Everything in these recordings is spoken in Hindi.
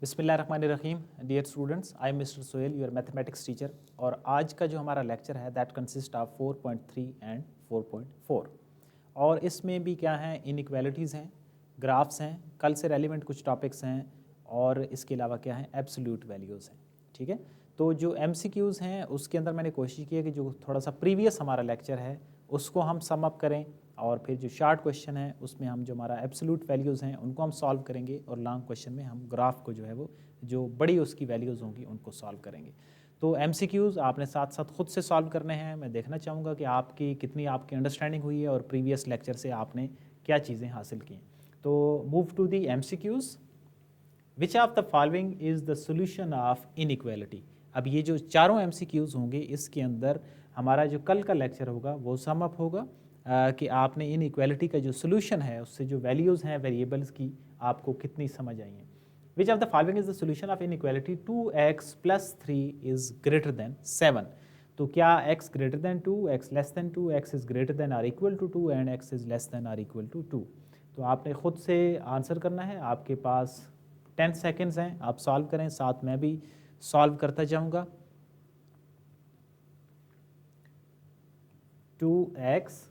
बिस्मिल्लाहिर्रहमानिर्रहीम। Dear students, I am mister Sohail, your mathematics teacher. और आज का जो हमारा लेक्चर है दैट कंसिस्ट ऑफ 4.3 एंड 4.4। और इसमें भी क्या है, इनइक्वालिटीज़ हैं, ग्राफ्स हैं, कल से रेलिवेंट कुछ टॉपिक्स हैं, और इसके अलावा क्या है, एब्सोल्यूट वैल्यूज़ हैं। ठीक है, तो जो MCQs हैं उसके अंदर मैंने कोशिश की है कि जो थोड़ा सा प्रीवियस हमारा लेक्चर है उसको हम सम अप करें, और फिर जो शार्ट क्वेश्चन है उसमें हम जो हमारा एब्सोल्यूट वैल्यूज़ हैं उनको हम सॉल्व करेंगे, और लॉन्ग क्वेश्चन में हम ग्राफ को जो है वो जो बड़ी उसकी वैल्यूज़ होंगी उनको सॉल्व करेंगे। तो MCQs आपने साथ साथ खुद से सॉल्व करने हैं। मैं देखना चाहूँगा कि आपकी कितनी आपकी अंडरस्टैंडिंग हुई है और प्रीवियस लेक्चर से आपने क्या चीज़ें हासिल की हैं। तो move to the MCQs। Which of the following is the solution of inequality. अब ये जो चारों MCQs होंगे इसके अंदर हमारा जो कल का लेक्चर होगा वो सम अप होगा कि आपने इनइक्वालिटी का जो सोल्यूशन है उससे जो वैल्यूज़ हैं वेरिएबल्स की आपको कितनी समझ आई हैं। Which of the following is the solution of inequality 2x + 3 is greater than 7। तो क्या x greater than 2, x less than 2, x is greater than or equal to 2 and x is less than or equal to 2। तो आपने खुद से आंसर करना है। आपके पास 10 सेकेंड्स हैं, आप सॉल्व करें, साथ मैं भी सॉल्व करता जाऊंगा। 2x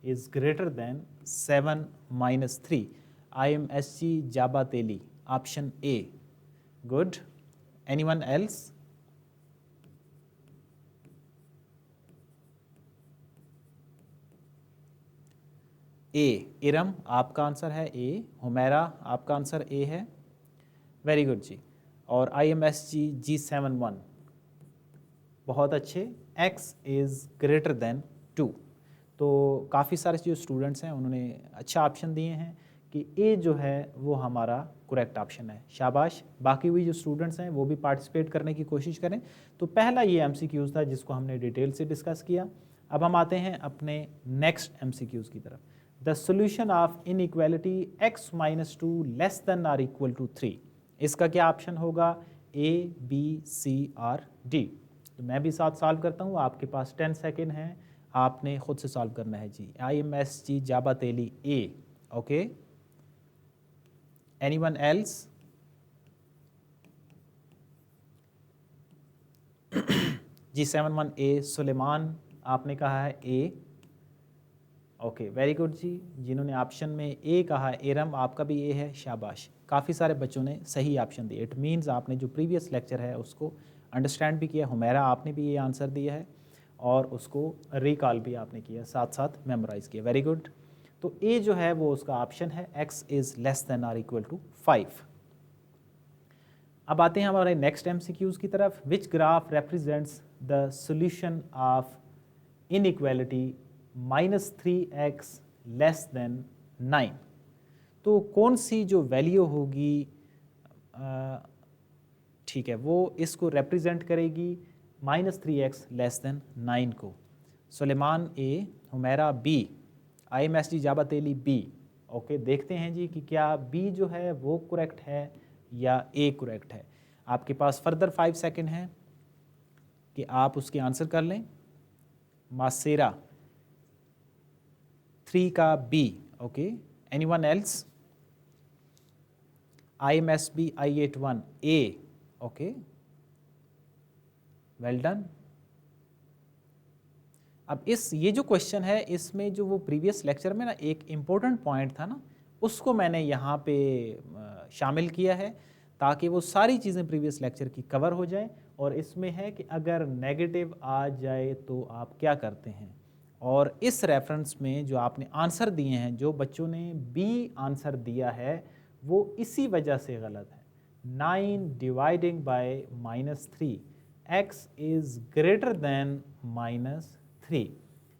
is greater than 7 minus 3. IMSG Jabateli, option A. Good. Anyone else? A. Iram, आपका आंसर है A। हुमैरा, आपका आंसर A है। वेरी गुड जी। और IMSG G71, बहुत अच्छे। X is greater than 2। तो काफ़ी सारे जो स्टूडेंट्स हैं उन्होंने अच्छा ऑप्शन दिए हैं कि ए जो है वो हमारा करेक्ट ऑप्शन है। शाबाश। बाकी हुई जो स्टूडेंट्स हैं वो भी पार्टिसिपेट करने की कोशिश करें। तो पहला ये MCQs था जिसको हमने डिटेल से डिस्कस किया। अब हम आते हैं अपने नेक्स्ट MCQs की तरफ। The solution of inequality x - 2 less than or equal to 3। इसका क्या ऑप्शन होगा, A, B, C और D। तो मैं भी साथ सॉल्व करता हूँ, आपके पास 10 सेकेंड हैं, आपने खुद से सॉल्व करना है जी। IMSG जाबातेली A। Okay, anyone else? G71A Suleman, आपने कहा है A। ओके, वेरी गुड जी। जिन्होंने ऑप्शन में A कहा है, एरम आपका भी A है, शाबाश। काफ़ी सारे बच्चों ने सही ऑप्शन दिए। इट मीन्स आपने जो प्रीवियस लेक्चर है उसको अंडरस्टैंड भी किया। हुमैरा, आपने भी ये आंसर दिया है और उसको रिकॉल भी आपने किया, साथ साथ मेमोराइज़ किया। Very good. तो A जो है वो उसका ऑप्शन है, x is less than or equal to 5। अब आते हैं हमारे नेक्स्ट MCQs की तरफ। Which graph represents the solution of inequality -3x less than 9। तो कौन सी जो वैल्यू होगी, ठीक है, वो इसको रिप्रेजेंट करेगी -3x लेस देन 9 को। Suleman A, Humaira B, IMSG जाबातेली B। ओके, देखते हैं जी कि क्या B जो है वो करेक्ट है या A करेक्ट है। आपके पास फर्दर 5 सेकेंड हैं कि आप उसके आंसर कर लें। मासेरा 3 का B। Okay, anyone else? IMSB I81 A। Okay, well done. अब ये जो क्वेश्चन है इसमें जो वो प्रीवियस लेक्चर में ना एक इम्पोर्टेंट पॉइंट था ना, उसको मैंने यहाँ पे शामिल किया है ताकि वो सारी चीज़ें प्रीवियस लेक्चर की कवर हो जाएं। और इसमें है कि अगर नेगेटिव आ जाए तो आप क्या करते हैं। और इस रेफरेंस में जो आपने आंसर दिए हैं, जो बच्चों ने B आंसर दिया है वो इसी वजह से गलत है। 9 dividing by -3, x is greater then -3।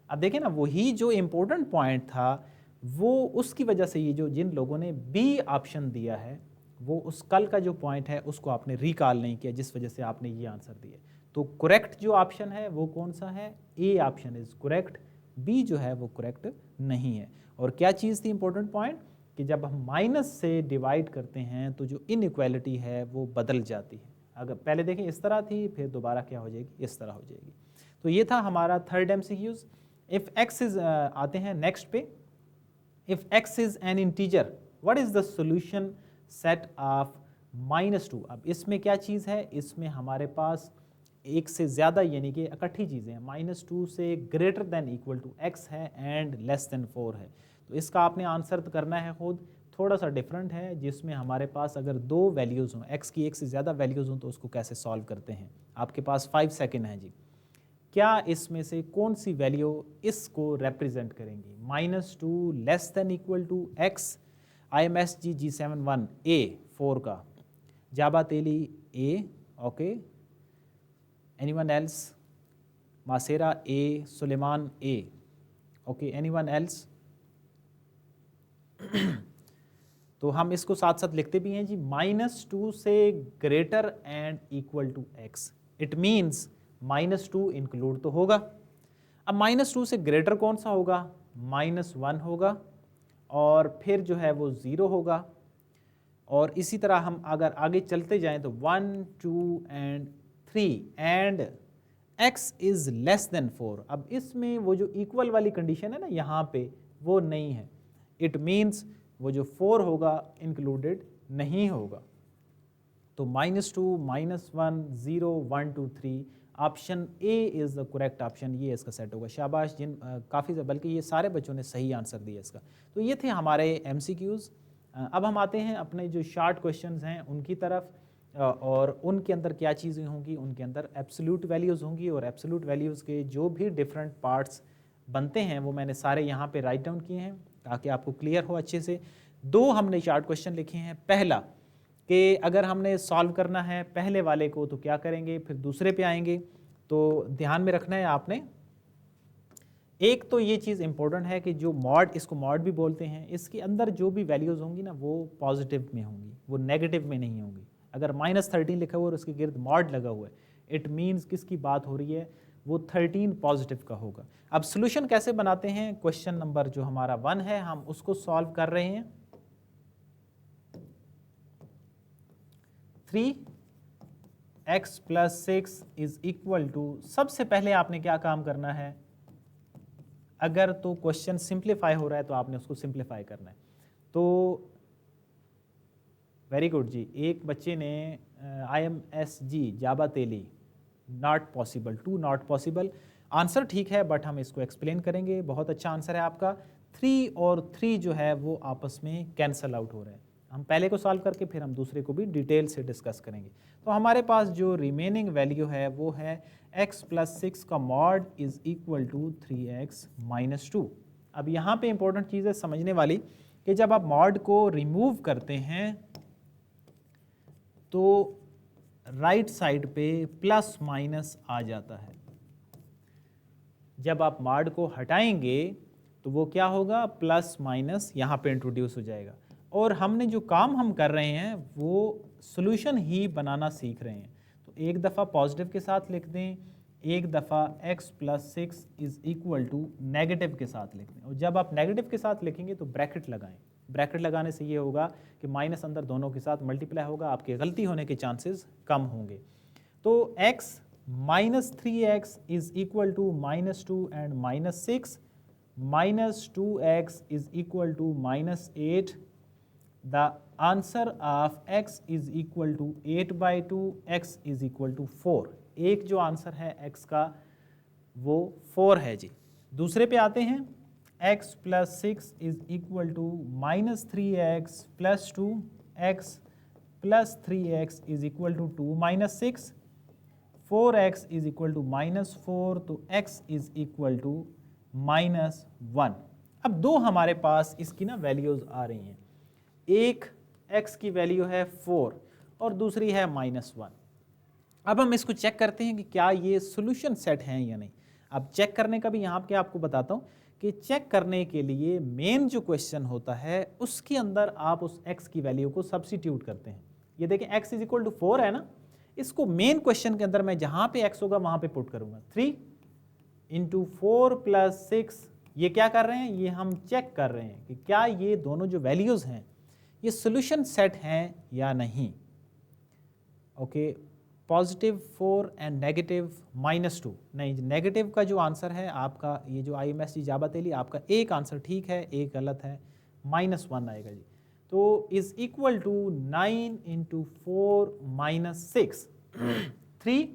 अब देखें ना, वही जो इम्पोर्टेंट पॉइंट था वो उसकी वजह से ये जो जिन लोगों ने B ऑप्शन दिया है वो उस कल का जो पॉइंट है उसको आपने रिकॉल नहीं किया, जिस वजह से आपने ये आंसर दिए। तो करेक्ट जो ऑप्शन है वो कौन सा है, A option is correct, B जो है वो करेक्ट नहीं है। और क्या चीज़ थी इम्पोर्टेंट पॉइंट, कि जब हम माइनस से डिवाइड करते हैं तो जो इनइक्वालिटी है वो बदल जाती है। अगर पहले देखें इस तरह थी, फिर दोबारा क्या हो जाएगी, इस तरह हो जाएगी। तो ये था हमारा third MCQs। If x is आते हैं नेक्स्ट पे। If x is an integer, what is the solution set of -2। अब इसमें क्या चीज़ है, इसमें हमारे पास एक से ज़्यादा यानी कि इकट्ठी चीज़ें हैं। -2 से greater than equal to x है एंड लेस देन 4 है। तो इसका आपने आंसर तो करना है खुद, थोड़ा सा डिफरेंट है, जिसमें हमारे पास अगर 2 वैल्यूज़ हों, x की एक से ज़्यादा वैल्यूज़ हों, तो उसको कैसे सॉल्व करते हैं। आपके पास 5 सेकेंड हैं जी। क्या इसमें से कौन सी वैल्यू इसको रिप्रेजेंट करेंगी? -2 less than equal to x, IMSG G71 A 4 का, जाबा तेली A, ओके, एनीवन एल्स, मासेरा A, Suleman A, okay, anyone else? तो हम इसको साथ साथ लिखते भी हैं जी, -2 से greater and equal to x। It means -2 include तो होगा। अब -2 से ग्रेटर कौन सा होगा? -1 होगा, और फिर जो है वो 0 होगा। और इसी तरह हम अगर आगे चलते जाएं तो 1, 2 and 3 and x is less than 4। अब इसमें वो जो इक्वल वाली कंडीशन है ना यहाँ पे, वो नहीं है। इट मीन्स वो जो 4 होगा इंक्लूडेड नहीं होगा। तो -2, -1, 0, 1, 2, 3, option A is the correct option, ये इसका सेट होगा। शाबाश, जिन काफ़ी बल्कि ये सारे बच्चों ने सही आंसर दिया इसका। तो ये थे हमारे MCQs। अब हम आते हैं अपने जो शॉर्ट क्वेश्चंस हैं उनकी तरफ, और उनके अंदर क्या चीज़ें होंगी, उनके अंदर एब्सोल्यूट वैल्यूज़ होंगी, और एब्सोल्यूट वैल्यूज़ के जो भी डिफरेंट पार्ट्स बनते हैं वो मैंने सारे यहाँ पे राइट डाउन किए हैं ताकि आपको क्लियर हो अच्छे से। 2 हमने शॉर्ट क्वेश्चन लिखे हैं। पहला कि अगर हमने सॉल्व करना है पहले वाले को तो क्या करेंगे, फिर दूसरे पे आएंगे। तो ध्यान में रखना है आपने, एक तो ये चीज़ इंपॉर्टेंट है कि जो मॉड, इसको मॉड भी बोलते हैं, इसके अंदर जो भी वैल्यूज़ होंगी ना वो पॉजिटिव में होंगी, वो नेगेटिव में नहीं होंगी। अगर -13 लिखा हुआ और उसके गिर्द मॉड लगा हुआ है, इट मीन्स किसकी बात हो रही है, वो 13 पॉजिटिव का होगा। अब सोल्यूशन कैसे बनाते हैं, क्वेश्चन नंबर जो हमारा 1 है हम उसको सॉल्व कर रहे हैं। 3x + 6 इज इक्वल टू, सबसे पहले आपने क्या काम करना है, अगर तो क्वेश्चन सिंप्लीफाई हो रहा है तो आपने उसको सिंप्लीफाई करना है। तो वेरी गुड जी, एक बच्चे ने IMSG जाबा तेली, not possible, 2 not possible. Answer ठीक है बट हम इसको एक्सप्लेन करेंगे। बहुत अच्छा आंसर है आपका। 3 और 3 जो है वो आपस में कैंसल आउट हो रहे हैं। हम पहले को सॉल्व करके फिर हम दूसरे को भी डिटेल से डिस्कस करेंगे। तो हमारे पास जो रिमेनिंग वैल्यू है वो है x + 6 का mod is equal to 3x - 2। अब यहाँ पे इंपॉर्टेंट चीज़ है समझने वाली कि जब आप मॉड को रिमूव करते हैं तो राइट साइड पे प्लस माइनस आ जाता है। जब आप मॉड को हटाएंगे तो वो क्या होगा, प्लस माइनस यहाँ पे इंट्रोड्यूस हो जाएगा। और हमने जो काम हम कर रहे हैं वो सॉल्यूशन ही बनाना सीख रहे हैं। तो एक दफ़ा पॉजिटिव के साथ लिख दें, एक दफ़ा x + 6 is equal to negative के साथ लिख दें। और जब आप नेगेटिव के साथ लिखेंगे तो ब्रैकेट लगाएं। ब्रैकेट लगाने से ये होगा कि माइनस अंदर दोनों के साथ मल्टीप्लाई होगा, आपके गलती होने के चांसेस कम होंगे। तो x - 3x is equal to -2 and -6, -2x is equal to -8। The answer of x is equal to 8/2, x is equal to 4। एक जो आंसर है x का वो 4 है जी। दूसरे पे आते हैं, x + 6 is equal to -3x + 2, x + 3x is equal to 2 - 6, 4x is equal to -4, तो x इज इक्वल टू -1। अब दो हमारे पास इसकी ना वैल्यूज आ रही हैं, एक x की वैल्यू है 4 और दूसरी है -1। अब हम इसको चेक करते हैं कि क्या ये सॉल्यूशन सेट हैं या नहीं। अब चेक करने का भी यहाँ पे आपको बताता हूँ कि चेक करने के लिए मेन जो क्वेश्चन होता है उसके अंदर आप उस x की वैल्यू को सब्स्टिट्यूट करते हैं। ये देखें x इज इक्वल टू 4 है ना, इसको मेन क्वेश्चन के अंदर मैं जहाँ पे x होगा वहाँ पे पुट करूँगा। 3 × 4 + 6, ये क्या कर रहे हैं, ये हम चेक कर रहे हैं कि क्या ये दोनों जो वैल्यूज़ हैं ये सॉल्यूशन सेट हैं या नहीं। ओके, पॉजिटिव 4 एंड नेगेटिव -2, नहीं, नेगेटिव का जो आंसर है आपका, ये जो IMSG जाबा तेली, आपका एक आंसर ठीक है, एक गलत है, -1 आएगा जी। तो is equal to 9 into 4 minus 6, 3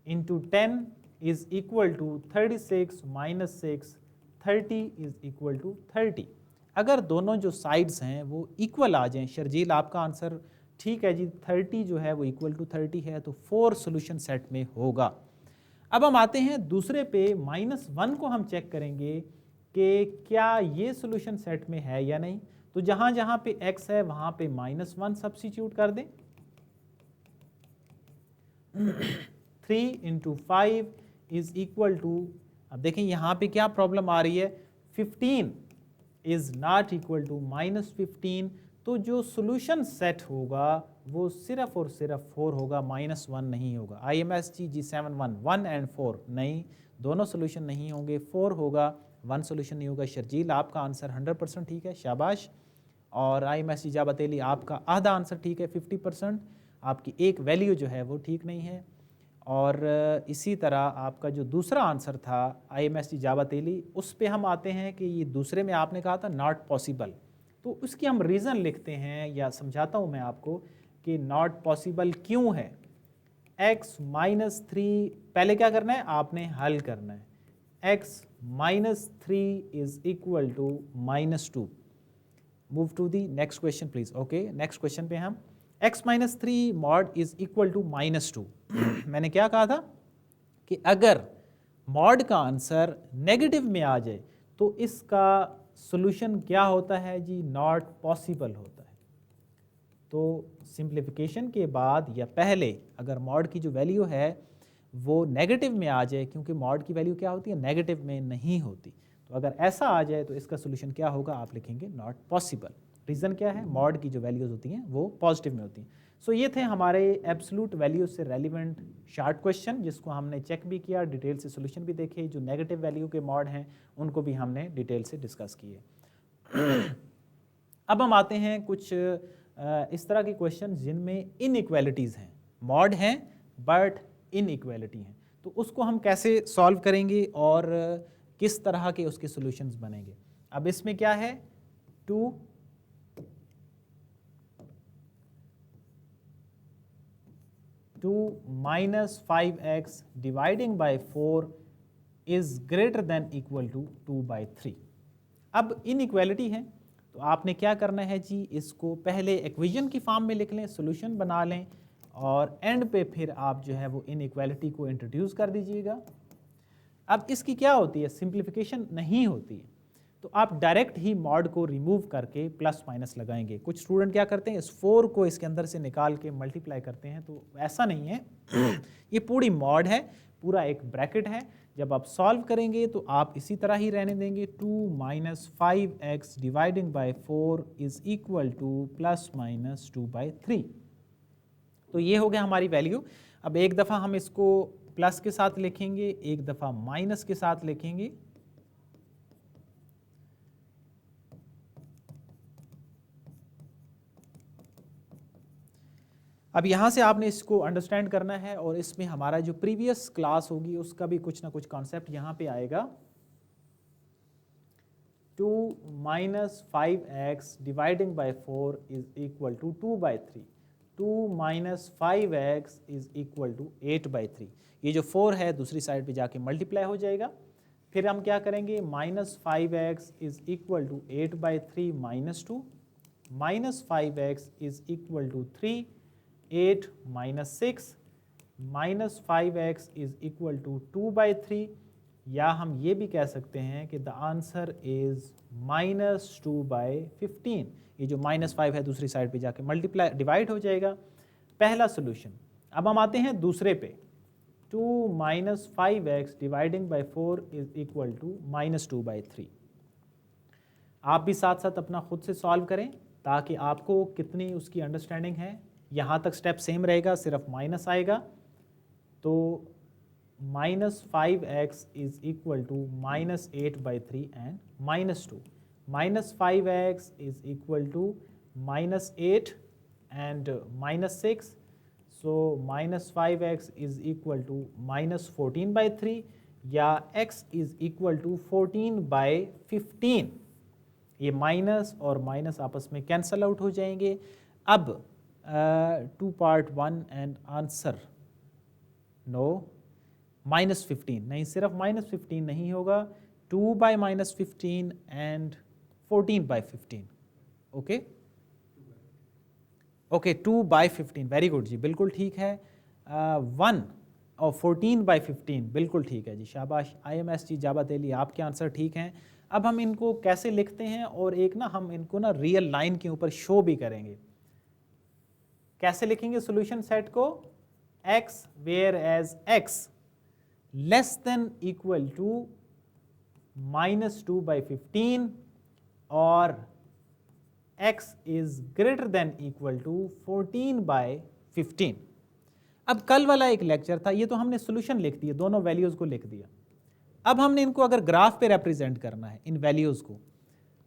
into 10 is equal to 36 minus 6, 30 is equal to 30। अगर दोनों जो साइड्स हैं वो इक्वल आ जाएं, शर्जील आपका आंसर ठीक है जी, 30 जो है वो इक्वल टू 30 है, तो 4 सोल्यूशन सेट में होगा। अब हम आते हैं दूसरे पे, -1 को हम चेक करेंगे कि क्या ये सोल्यूशन सेट में है या नहीं। तो जहां जहां पे x है वहां पे -1 सब्स्टिट्यूट कर दें। 3 इंटू 5 इज इक्वल टू, अब देखें यहाँ पे क्या प्रॉब्लम आ रही है, 15 इज नॉट इक्वल टू -15, तो जो सोल्यूशन सेट होगा वो सिर्फ और सिर्फ 4 होगा, -1 नहीं होगा। IMSG G71 1 एंड 4 नहीं, दोनों सोल्यूशन नहीं होंगे, 4 होगा, 1 सोल्यूशन नहीं होगा। शर्जील आपका आंसर 100% ठीक है, शाबाश। और IMSG जाबतेली आपका आधा आंसर ठीक है, 50%, आपकी एक वैल्यू जो है वो ठीक नहीं है। और इसी तरह आपका जो दूसरा आंसर था IMSG जाबतेली, उस पे हम आते हैं कि ये दूसरे में आपने कहा था नॉट पॉसिबल, तो उसकी हम रीज़न लिखते हैं या समझाता हूँ मैं आपको कि नॉट पॉसिबल क्यों है। x -3, पहले क्या करना है, आपने हल करना है। x -3 is equal to -2। Move to the next question please. Okay, next question पे हम x -3 mod is equal to -2। मैंने क्या कहा था कि अगर मॉड का आंसर नेगेटिव में आ जाए तो इसका सॉल्यूशन क्या होता है जी, नॉट पॉसिबल होता है। तो सिंप्लीफिकेशन के बाद या पहले अगर मॉड की जो वैल्यू है वो नेगेटिव में आ जाए, क्योंकि मॉड की वैल्यू क्या होती है, नेगेटिव में नहीं होती, तो अगर ऐसा आ जाए तो इसका सॉल्यूशन क्या होगा, आप लिखेंगे नॉट पॉसिबल। रीज़न क्या है, मॉड की जो वैल्यूज़ होती हैं वो पॉजिटिव में होती हैं। सो ये थे हमारे एब्सोल्यूट वैल्यू से रेलिवेंट शार्ट क्वेश्चन, जिसको हमने चेक भी किया, डिटेल से सॉल्यूशन भी देखे। जो नेगेटिव वैल्यू के मॉड हैं उनको भी हमने डिटेल से डिस्कस किए। अब हम आते हैं कुछ इस तरह के क्वेश्चन जिनमें इनइक्वालिटीज़ हैं, मॉड हैं बट इनइक्वालिटी हैं, तो उसको हम कैसे सॉल्व करेंगे और किस तरह के उसके सॉल्यूशंस बनेंगे। अब इसमें क्या है, 2 minus 5x dividing by 4 is greater than equal to 2/3। अब इनइक्वालिटी है तो आपने क्या करना है जी, इसको पहले इक्वेशन की फॉर्म में लिख लें, सॉल्यूशन बना लें और एंड पे फिर आप जो है वो इनइक्वालिटी को इंट्रोड्यूस कर दीजिएगा। अब इसकी क्या होती है, सिंप्लीफिकेशन नहीं होती है, तो आप डायरेक्ट ही मॉड को रिमूव करके प्लस माइनस लगाएंगे। कुछ स्टूडेंट क्या करते हैं, इस 4 को इसके अंदर से निकाल के मल्टीप्लाई करते हैं, तो ऐसा नहीं है। ये पूरी मॉड है, पूरा एक ब्रैकेट है। जब आप सॉल्व करेंगे तो आप इसी तरह ही रहने देंगे। 2 - 5x dividing by 4 is equal to ±2/3। तो ये हो गया हमारी वैल्यू। अब एक दफ़ा हम इसको प्लस के साथ लिखेंगे, एक दफ़ा माइनस के साथ लिखेंगे। अब यहाँ से आपने इसको अंडरस्टैंड करना है और इसमें हमारा जो प्रीवियस क्लास होगी उसका भी कुछ ना कुछ कॉन्सेप्ट यहाँ पे आएगा। 2 - 5x dividing by 4 is equal to 2/3। 2 - 5x is equal to 8/3। ये जो 4 है दूसरी साइड पे जाके मल्टीप्लाई हो जाएगा। फिर हम क्या करेंगे, -5x is equal to 8/3 - 2, -5x is equal to 3, 8 - 6, -5x is equal to 2/3, या हम ये भी कह सकते हैं कि द आंसर इज -2/15। ये जो -5 है दूसरी साइड पे जाके मल्टीप्लाई डिवाइड हो जाएगा। पहला सोल्यूशन। अब हम आते हैं दूसरे पे। 2 - 5x dividing by 4 is equal to -2/3। आप भी साथ साथ अपना खुद से सॉल्व करें ताकि आपको कितनी उसकी अंडरस्टैंडिंग है। यहाँ तक स्टेप सेम रहेगा, सिर्फ माइनस आएगा। तो -5x is equal to -8/3 and -2। -5x is equal to -8 and -6, so -5x is equal to -14/3, या x इज इक्वल टू 14/15। ये माइनस और माइनस आपस में कैंसल आउट हो जाएंगे। अब 2 पार्ट 1 एंड आंसर नो -15 नहीं, सिर्फ -15 नहीं होगा, 2 by -15 and 14 by 15। Okay okay 2 by 15 very good जी, बिल्कुल ठीक है। 1 और 14 बाई 15 बिल्कुल ठीक है जी, शाबाश। IMS जी जाबत अली, आपके आंसर ठीक हैं। अब हम इनको कैसे लिखते हैं, और एक ना हम इनको ना रियल लाइन के ऊपर शो भी करेंगे। कैसे लिखेंगे सोल्यूशन सेट को? x where as x less than equal to -2 by 15 और x is greater than equal to 14 by 15। अब कल वाला एक लेक्चर था, ये तो हमने सोल्यूशन लिख दिया, दोनों वैल्यूज को लिख दिया। अब हमने इनको अगर ग्राफ पे रिप्रेजेंट करना है इन वैल्यूज को,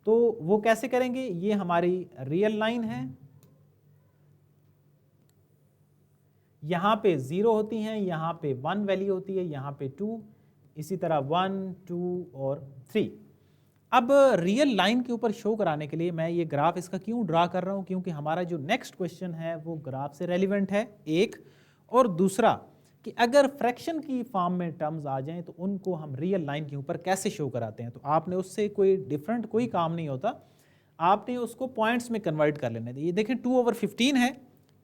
तो वो कैसे करेंगे? ये हमारी रियल लाइन है, यहाँ पे 0 होती हैं, यहाँ पे 1 वैल्यू होती है, यहाँ पे 2, इसी तरह 1, 2 और 3। अब रियल लाइन के ऊपर शो कराने के लिए मैं ये ग्राफ इसका क्यों ड्रा कर रहा हूँ? क्योंकि हमारा जो नेक्स्ट क्वेश्चन है वो ग्राफ से रेलिवेंट है, एक। और दूसरा कि अगर फ्रैक्शन की फॉर्म में टर्म्स आ जाएं तो उनको हम रियल लाइन के ऊपर कैसे शो कराते हैं। तो आपने उससे कोई डिफरेंट कोई काम नहीं होता, आपने उसको पॉइंट्स में कन्वर्ट कर लेने। ये देखें 2/15 है,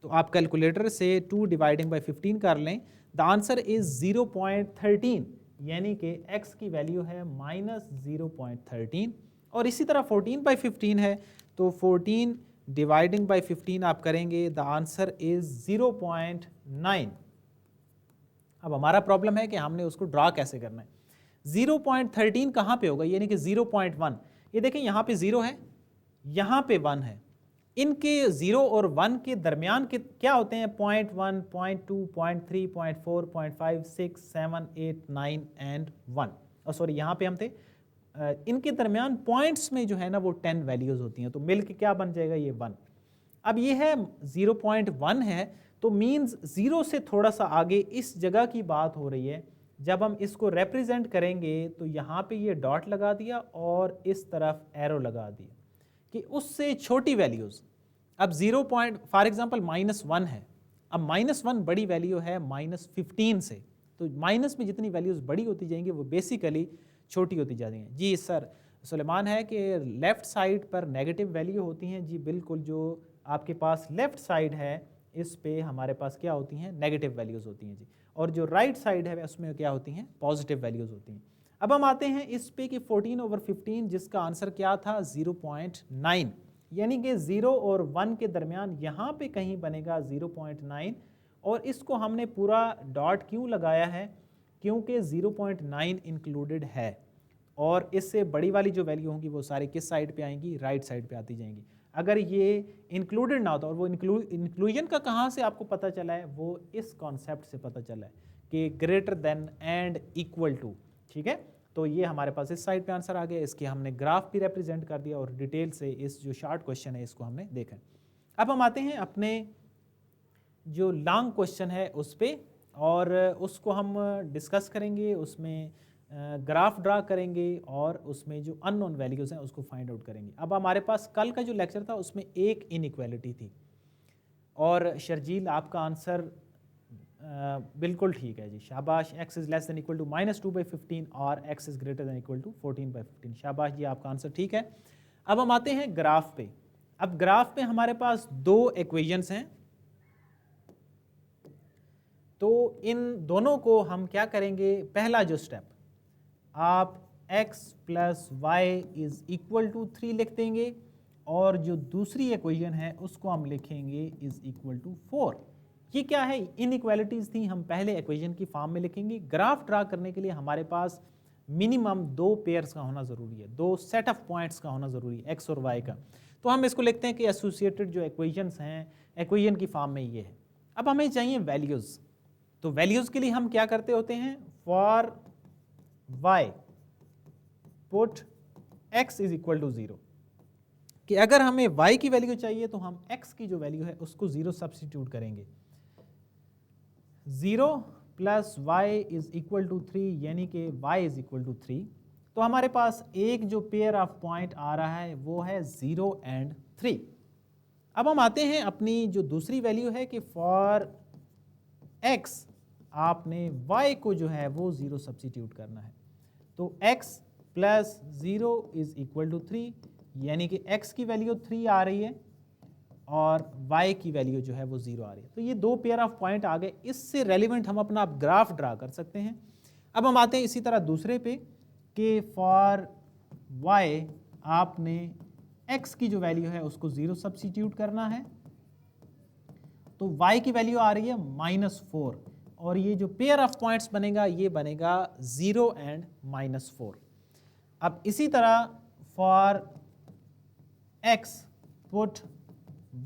तो आप कैलकुलेटर से 2 डिवाइडिंग बाई 15 कर लें, द आंसर इज 0.13, यानी कि x की वैल्यू है -0.13। और इसी तरह 14 बाई 15 है, तो 14 डिवाइडिंग बाई 15 आप करेंगे, द आंसर इज 0.9। अब हमारा प्रॉब्लम है कि हमने उसको ड्रा कैसे करना है। 0.13 कहाँ पे होगा? यानी कि 0.1। ये देखें यहाँ पे 0 है, यहाँ पे 1 है, इनके 0 और 1 के दरमियान के क्या होते हैं? 0.1, 0.2, 0.3, 0.4, 0.5, 6, 7, 8, 9 एंड 1। और सॉरी यहाँ पे हम थे, इनके दरमियान पॉइंट्स में जो है ना वो 10 वैल्यूज होती हैं, तो मिल के क्या बन जाएगा? ये 1। अब ये है 0.1 है, तो मीन्स 0 से थोड़ा सा आगे इस जगह की बात हो रही है। जब हम इसको रिप्रेजेंट करेंगे तो यहाँ पे ये डॉट लगा दिया और इस तरफ एरो लगा दिया कि उससे छोटी वैल्यूज़। अब 0 पॉइंट फॉर एग्जांपल -1 है, अब -1 बड़ी वैल्यू है -15 से, तो माइनस में जितनी वैल्यूज़ बड़ी होती जाएंगी वो बेसिकली छोटी होती जा रही हैं। जी सर, सुलेमान है कि लेफ़्ट साइड पर नेगेटिव वैल्यू होती हैं। जी बिल्कुल, जो आपके पास लेफ़्ट साइड है इस पे हमारे पास क्या होती हैं? नेगेटिव वैल्यूज़ होती हैं जी। और जो राइट साइड है उसमें क्या होती हैं? पॉजिटिव वैल्यूज़ होती हैं। अब हम आते हैं इस पे कि 14/15 जिसका आंसर क्या था? 0.9, यानी कि 0 और 1 के दरमियान यहाँ पे कहीं बनेगा 0.9। और इसको हमने पूरा डॉट क्यों लगाया है? क्योंकि 0.9 इंक्लूडेड है, और इससे बड़ी वाली जो वैल्यू होंगी वो सारी किस साइड पे आएंगी? राइट साइड पे आती जाएंगी। अगर ये इंक्लूडेड ना होता, और वो इंक्लूजन का कहाँ से आपको पता चला है? वो इस कॉन्सेप्ट से पता चला है कि greater than and equal to. ठीक है, तो ये हमारे पास इस साइड पे आंसर आ गया, इसकी हमने ग्राफ भी रिप्रेजेंट कर दिया और डिटेल से इस जो शॉर्ट क्वेश्चन है इसको हमने देखा। अब हम आते हैं अपने जो लॉन्ग क्वेश्चन है उस पर, और उसको हम डिस्कस करेंगे, उसमें ग्राफ ड्रा करेंगे और उसमें जो अननोन वैल्यूज़ हैं उसको फाइंड आउट करेंगे। अब हमारे पास कल का जो लेक्चर था उसमें एक इनइक्वालिटी थी, और शर्जील आपका आंसर बिल्कुल ठीक है जी, शाबाश। x is less than equal to -2/15 और x is greater than equal to 14/15, शाबाश जी, आपका आंसर ठीक है। अब हम आते हैं ग्राफ पे। अब ग्राफ पे हमारे पास दो इक्वेशंस हैं, तो इन दोनों को हम क्या करेंगे? पहला जो स्टेप, आप x + y is equal to 3 लिख देंगे, और जो दूसरी इक्वेशन है उसको हम लिखेंगे इज़ इक्वल टू 4। ये क्या है? इनइक्वालिटीज़ थी, हम पहले इक्वेशन की फॉर्म में लिखेंगे। ग्राफ ड्रा करने के लिए हमारे पास मिनिमम 2 पेयर्स का होना ज़रूरी है, 2 सेट ऑफ पॉइंट्स का होना ज़रूरी है, x और y का। तो हम इसको लिखते हैं कि एसोसिएटेड जो इक्वेशंस हैं इक्वेशन की फॉर्म में ये है। अब हमें चाहिए वैल्यूज़, तो वैल्यूज़ के लिए हम क्या करते होते हैं? For y put x is equal to 0, कि अगर हमें y की वैल्यू चाहिए तो हम x की जो वैल्यू है उसको 0 सब्स्टिट्यूट करेंगे। 0 + y इज इक्वल टू 3, यानी कि y इज इक्वल टू 3। तो हमारे पास एक जो पेयर ऑफ पॉइंट आ रहा है वो है 0 एंड 3। अब हम आते हैं अपनी जो दूसरी वैल्यू है कि फॉर x आपने y को जो है वो 0 सब्स्टिट्यूट करना है। तो x plus 0 is equal to 3, यानी कि x की वैल्यू 3 आ रही है और y की वैल्यू जो है वो 0 आ रही है। तो ये दो पेयर ऑफ पॉइंट आ गए, इससे रेलिवेंट हम अपना ग्राफ ड्रा कर सकते हैं। अब हम आते हैं इसी तरह दूसरे पे कि फॉर y आपने x की जो वैल्यू है उसको 0 सब्स्टिट्यूट करना है। तो y की वैल्यू आ रही है -4 और ये जो पेयर ऑफ पॉइंट्स बनेगा ये बनेगा 0 एंड -4। अब इसी तरह for x put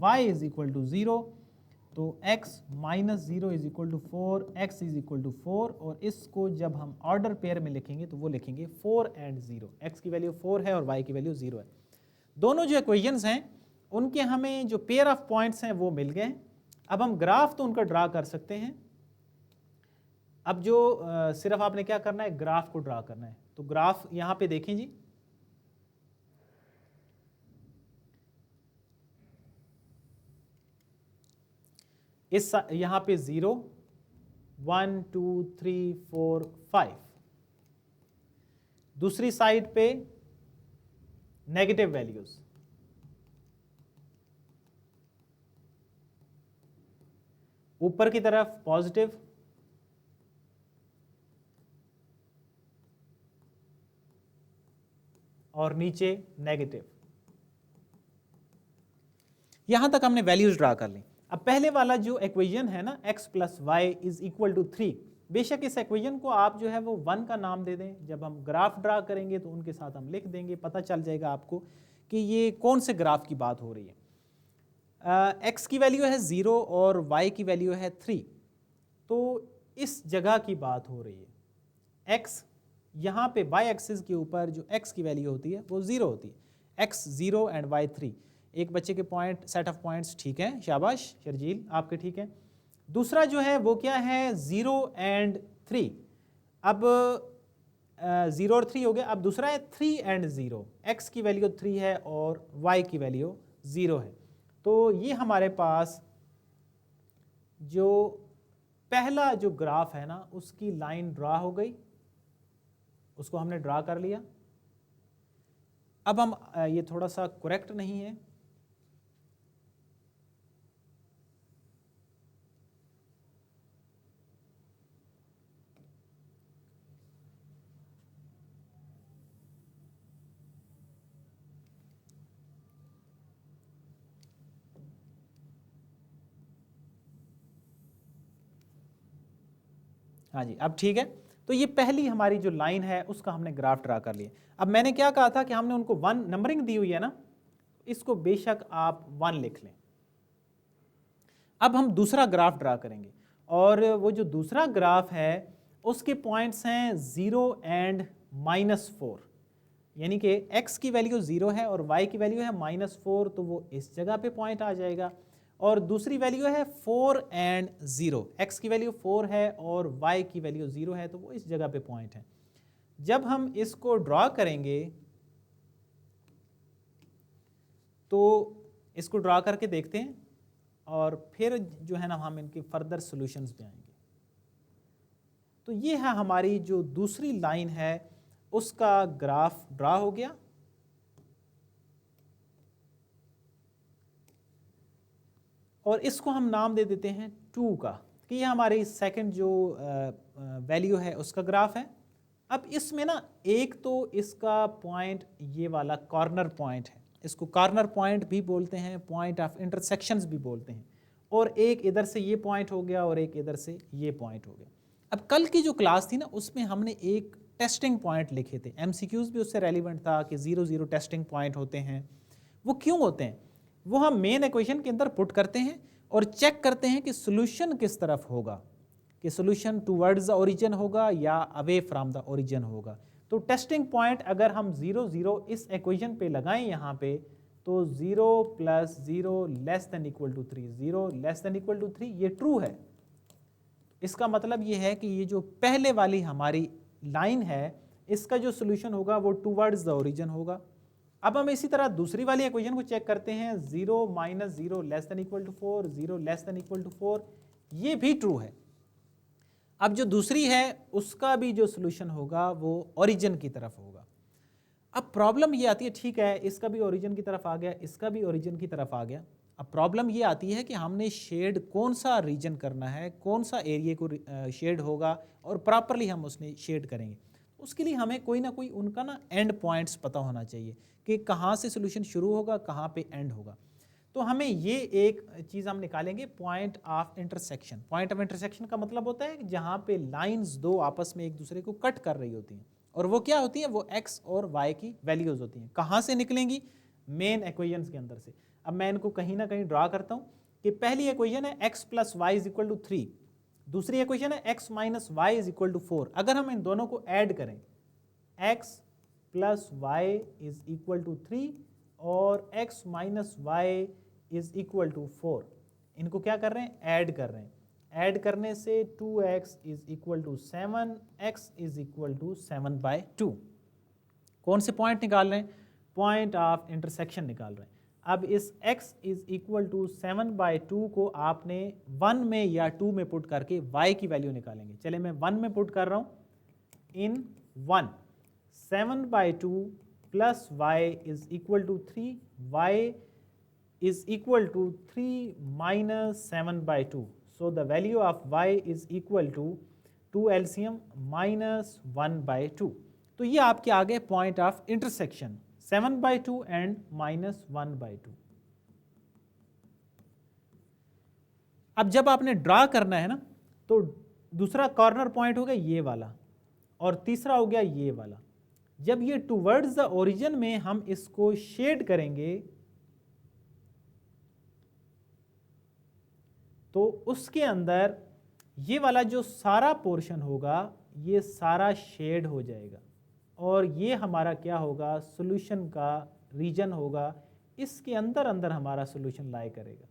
y is equal to 0, तो x minus 0 is equal to 4, x is equal to 4, और इसको जब हम ऑर्डर पेयर में लिखेंगे तो वो लिखेंगे 4 एंड 0। x की वैल्यू 4 है और y की वैल्यू 0 है। दोनों जो इक्वेशंस हैं उनके हमें जो पेयर ऑफ पॉइंट्स हैं वो मिल गए। अब हम ग्राफ तो उनका ड्रा कर सकते हैं। अब जो सिर्फ आपने क्या करना है, ग्राफ को ड्रा करना है। तो ग्राफ यहां पे देखें जी, इस यहां पे 0 1 2 3 4 5, दूसरी साइड पे नेगेटिव वैल्यूज, ऊपर की तरफ पॉजिटिव, और नीचे नेगेटिव। यहां तक हमने वैल्यूज ड्रा कर ली। अब पहले वाला जो इक्वेशन है ना, x plus y is equal to 3, बेशक इस इक्वेशन को आप जो है वो 1 का नाम दे दें। जब हम ग्राफ ड्रा करेंगे तो उनके साथ हम लिख देंगे, पता चल जाएगा आपको कि ये कौन से ग्राफ की बात हो रही है। x की वैल्यू है 0 और y की वैल्यू है 3, तो इस जगह की बात हो रही है। x यहाँ पे y एक्सिस के ऊपर जो x की वैल्यू होती है वो 0 होती है, x 0 एंड y 3। एक बच्चे के पॉइंट, सेट ऑफ पॉइंट्स ठीक है, शाबाश शर्जील आपके ठीक है। दूसरा जो है वो क्या है, 0 एंड 3। अब 0 और 3 हो गया। अब दूसरा है 3 एंड 0, x की वैल्यू 3 है और y की वैल्यू 0 है। तो ये हमारे पास जो पहला जो ग्राफ है ना उसकी लाइन ड्रा हो गई, उसको हमने ड्रा कर लिया। अब हम ये थोड़ा सा करेक्ट नहीं है, हाँ जी अब ठीक है। तो ये पहली हमारी जो लाइन है उसका हमने ग्राफ ड्रा कर लिया। अब मैंने क्या कहा था कि हमने उनको 1 नंबरिंग दी हुई है ना, इसको बेशक आप 1 लिख लें। अब हम दूसरा ग्राफ ड्रा करेंगे और वो जो दूसरा ग्राफ है उसके पॉइंट्स हैं 0 एंड -4, यानी कि x की वैल्यू 0 है और y की वैल्यू है -4, तो वो इस जगह पे पॉइंट आ जाएगा। और दूसरी वैल्यू है 4 एंड 0, x की वैल्यू 4 है और y की वैल्यू 0 है, तो वो इस जगह पे पॉइंट है। जब हम इसको ड्रॉ करेंगे तो इसको ड्रॉ करके देखते हैं और फिर जो है ना हम इनके फर्दर सॉल्यूशंस पे आएंगे। तो ये है हमारी जो दूसरी लाइन है उसका ग्राफ ड्रा हो गया। और इसको हम नाम दे देते हैं 2 का, कि ये हमारी सेकंड जो वैल्यू है उसका ग्राफ है। अब इसमें ना एक तो इसका पॉइंट ये वाला कॉर्नर पॉइंट है, इसको कॉर्नर पॉइंट भी बोलते हैं, पॉइंट ऑफ इंटरसेक्शंस भी बोलते हैं, और एक इधर से ये पॉइंट हो गया और एक इधर से ये पॉइंट हो गया। अब कल की जो क्लास थी ना उसमें हमने एक टेस्टिंग पॉइंट लिखे थे, एमसीक्यूज भी उससे रेलिवेंट था कि 0 0 टेस्टिंग पॉइंट होते हैं। वो क्यों होते हैं, वो हम मेन इक्वेशन के अंदर पुट करते हैं और चेक करते हैं कि सोल्यूशन किस तरफ होगा, कि सोल्यूशन टूवर्ड्स द ओरिजिन होगा या अवे फ्रॉम द ओरिजिन होगा। तो टेस्टिंग पॉइंट अगर हम 0 0 इस इक्वेशन पे लगाएं यहाँ पे, तो 0 + 0 less than equal to 3, 0 less than equal to 3, ये ट्रू है। इसका मतलब ये है कि ये जो पहले वाली हमारी लाइन है इसका जो सोल्यूशन होगा वो टूवर्ड्स द ओरिजिन होगा। अब हम इसी तरह दूसरी वाली इक्वेशन को चेक करते हैं, 0 minus 0 less than equal to 4, 0 less than equal to 4, ये भी ट्रू है। अब जो दूसरी है उसका भी जो सोल्यूशन होगा वो ओरिजिन की तरफ होगा। अब प्रॉब्लम ये आती है, ठीक है इसका भी ओरिजिन की तरफ आ गया, इसका भी ओरिजिन की तरफ आ गया। अब प्रॉब्लम ये आती है कि हमने शेड कौन सा रीजन करना है, कौन सा एरिया को शेड होगा और प्रॉपरली हम उसमें शेड करेंगे। उसके लिए हमें कोई ना कोई उनका ना एंड पॉइंट्स पता होना चाहिए कि कहाँ से सोल्यूशन शुरू होगा, कहाँ पे एंड होगा। तो हमें ये एक चीज़ हम निकालेंगे, point of intersection. Point of intersection का मतलब होता है कि जहाँ पे लाइंस दो आपस में एक दूसरे को कट कर रही होती हैं, और वो क्या होती हैं, वो x और y की वैल्यूज होती हैं। कहाँ से निकलेंगी, मेन इक्वेशंस के अंदर से। अब मैं इनको कहीं ना कहीं ड्रा करता हूँ कि पहली इक्वेशन है x plus y is equal to 3, दूसरी इक्वेशन है x minus y is equal to 4। अगर हम इन दोनों को ऐड करें, x plus y is equal to 3 और x minus y is equal to 4, इनको क्या कर रहे हैं, ऐड कर रहे हैं। ऐड करने से 2x is equal to 7, x is equal to 7/2। कौन से पॉइंट निकाल रहे हैं, पॉइंट ऑफ इंटरसेक्शन निकाल रहे हैं। अब इस x इज इक्वल टू 7/2 को आपने 1 में या 2 में पुट करके y की वैल्यू निकालेंगे। चले मैं 1 में पुट कर रहा हूँ, in 1 7/2 plus y is equal to 3, y is equal to 3 minus 7/2. So the value of y is equal to 2 LCM minus 1/2. तो ये आपके आ गए point of intersection, 7/2 and minus 1/2। अब जब आपने ड्रा करना है ना, तो दूसरा कॉर्नर पॉइंट हो गया ये वाला और तीसरा हो गया ये वाला। जब ये टूवर्ड्स द ओरिजिन में हम इसको शेड करेंगे तो उसके अंदर ये वाला जो सारा पोर्शन होगा ये सारा शेड हो जाएगा और ये हमारा क्या होगा, सॉल्यूशन का रीजन होगा। इसके अंदर अंदर हमारा सॉल्यूशन लाई करेगा।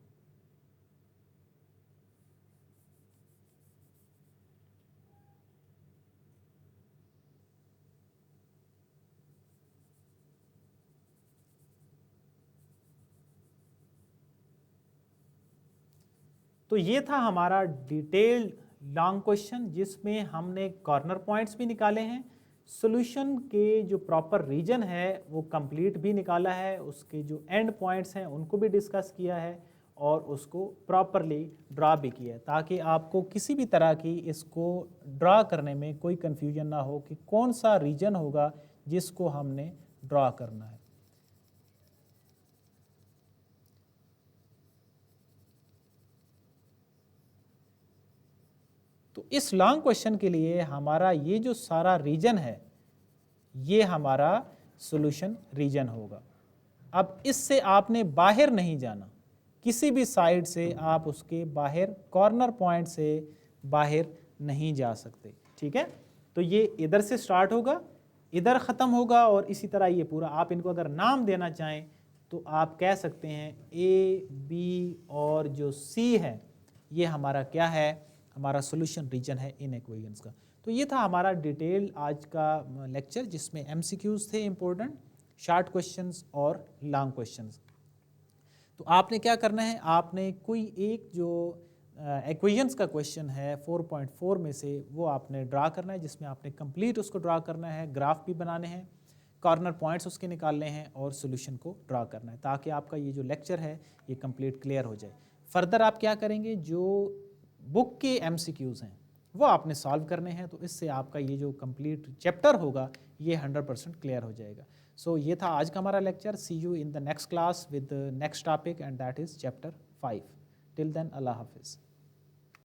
तो ये था हमारा डिटेल्ड लॉन्ग क्वेश्चन जिसमें हमने कॉर्नर पॉइंट्स भी निकाले हैं, सॉल्यूशन के जो प्रॉपर रीजन है वो कंप्लीट भी निकाला है, उसके जो एंड पॉइंट्स हैं उनको भी डिस्कस किया है और उसको प्रॉपरली ड्रा भी किया है, ताकि आपको किसी भी तरह की इसको ड्रा करने में कोई कन्फ्यूजन ना हो कि कौन सा रीजन होगा जिसको हमने ड्रा करना है। तो इस लॉन्ग क्वेश्चन के लिए हमारा ये जो सारा रीजन है ये हमारा सॉल्यूशन रीजन होगा। अब इससे आपने बाहर नहीं जाना, किसी भी साइड से आप उसके बाहर कॉर्नर पॉइंट से बाहर नहीं जा सकते, ठीक है। तो ये इधर से स्टार्ट होगा, इधर ख़त्म होगा और इसी तरह ये पूरा। आप इनको अगर नाम देना चाहें तो आप कह सकते हैं ए, बी और जो सी है ये हमारा क्या है, हमारा सॉल्यूशन रीजन है इन इक्वेशंस का। तो ये था हमारा डिटेल आज का लेक्चर जिसमें एमसीक्यूज थे इम्पोर्टेंट, शॉर्ट क्वेश्चंस और लॉन्ग क्वेश्चंस। तो आपने क्या करना है, आपने कोई एक जो इक्वेशंस का क्वेश्चन है 4.4 में से वो आपने ड्रा करना है, जिसमें आपने कंप्लीट उसको ड्रा करना है, ग्राफ भी बनाने हैं, कॉर्नर पॉइंट्स उसके निकालने हैं और सॉल्यूशन को ड्रा करना है, ताकि आपका ये जो लेक्चर है ये कंप्लीट क्लियर हो जाए। फर्दर आप क्या करेंगे, जो बुक के एमसीक्यूज़ हैं वो आपने सॉल्व करने हैं, तो इससे आपका ये जो कंप्लीट चैप्टर होगा ये 100% क्लियर हो जाएगा। सो ये था आज का हमारा lecture. See you in the next class with next topic and that is chapter 5। Till then अल्लाह हाफिज़।